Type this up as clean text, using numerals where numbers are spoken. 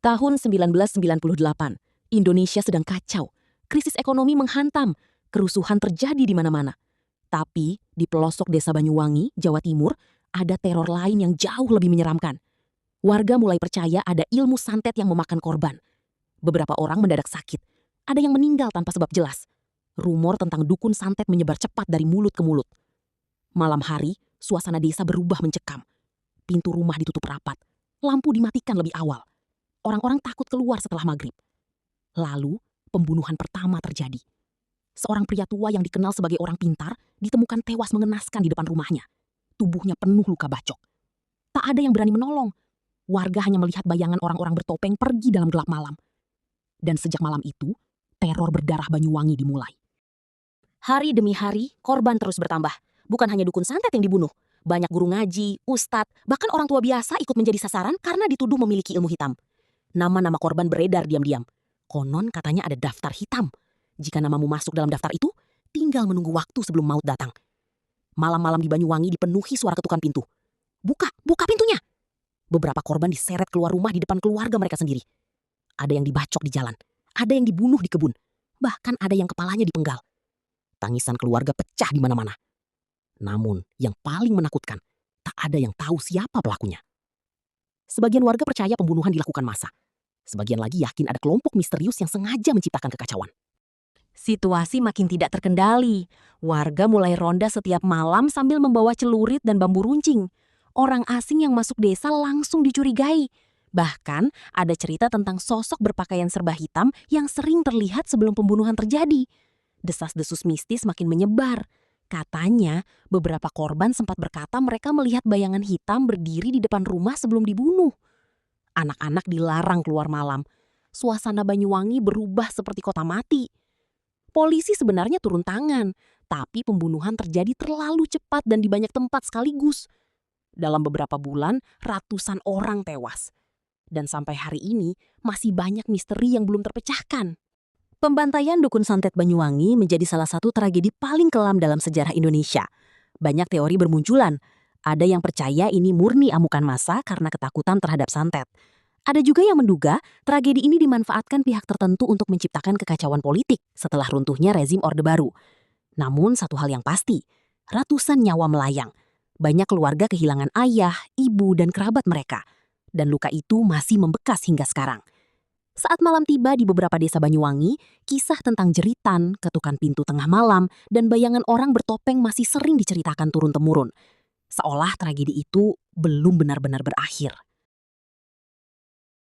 Tahun 1998, Indonesia sedang kacau. Krisis ekonomi menghantam, kerusuhan terjadi di mana-mana. Tapi di pelosok desa Banyuwangi, Jawa Timur, ada teror lain yang jauh lebih menyeramkan. Warga mulai percaya ada ilmu santet yang memakan korban. Beberapa orang mendadak sakit. Ada yang meninggal tanpa sebab jelas. Rumor tentang dukun santet menyebar cepat dari mulut ke mulut. Malam hari, suasana desa berubah mencekam. Pintu rumah ditutup rapat. Lampu dimatikan lebih awal. Orang-orang takut keluar setelah maghrib. Lalu, pembunuhan pertama terjadi. Seorang pria tua yang dikenal sebagai orang pintar ditemukan tewas mengenaskan di depan rumahnya. Tubuhnya penuh luka bacok. Tak ada yang berani menolong. Warga hanya melihat bayangan orang-orang bertopeng pergi dalam gelap malam. Dan sejak malam itu, teror berdarah Banyuwangi dimulai. Hari demi hari, korban terus bertambah. Bukan hanya dukun santet yang dibunuh. Banyak guru ngaji, ustadz, bahkan orang tua biasa ikut menjadi sasaran karena dituduh memiliki ilmu hitam. Nama-nama korban beredar diam-diam. Konon katanya ada daftar hitam. Jika namamu masuk dalam daftar itu, tinggal menunggu waktu sebelum maut datang. Malam-malam di Banyuwangi dipenuhi suara ketukan pintu. Buka pintunya! Beberapa korban diseret keluar rumah di depan keluarga mereka sendiri. Ada yang dibacok di jalan, ada yang dibunuh di kebun, bahkan ada yang kepalanya dipenggal. Tangisan keluarga pecah di mana-mana. Namun, yang paling menakutkan, tak ada yang tahu siapa pelakunya. Sebagian warga percaya pembunuhan dilakukan massa. Sebagian lagi yakin ada kelompok misterius yang sengaja menciptakan kekacauan. Situasi makin tidak terkendali. Warga mulai ronda setiap malam sambil membawa celurit dan bambu runcing. Orang asing yang masuk desa langsung dicurigai. Bahkan ada cerita tentang sosok berpakaian serba hitam yang sering terlihat sebelum pembunuhan terjadi. Desas-desus mistis makin menyebar. Katanya, beberapa korban sempat berkata mereka melihat bayangan hitam berdiri di depan rumah sebelum dibunuh. Anak-anak dilarang keluar malam. Suasana Banyuwangi berubah seperti kota mati. Polisi sebenarnya turun tangan, tapi pembunuhan terjadi terlalu cepat dan di banyak tempat sekaligus. Dalam beberapa bulan, ratusan orang tewas. Dan sampai hari ini, masih banyak misteri yang belum terpecahkan. Pembantaian dukun santet Banyuwangi menjadi salah satu tragedi paling kelam dalam sejarah Indonesia. Banyak teori bermunculan. Ada yang percaya ini murni amukan massa karena ketakutan terhadap santet. Ada juga yang menduga tragedi ini dimanfaatkan pihak tertentu untuk menciptakan kekacauan politik setelah runtuhnya rezim Orde Baru. Namun satu hal yang pasti, ratusan nyawa melayang. Banyak keluarga kehilangan ayah, ibu, dan kerabat mereka. Dan luka itu masih membekas hingga sekarang. Saat malam tiba di beberapa desa Banyuwangi, kisah tentang jeritan, ketukan pintu tengah malam, dan bayangan orang bertopeng masih sering diceritakan turun-temurun. Seolah tragedi itu belum benar-benar berakhir.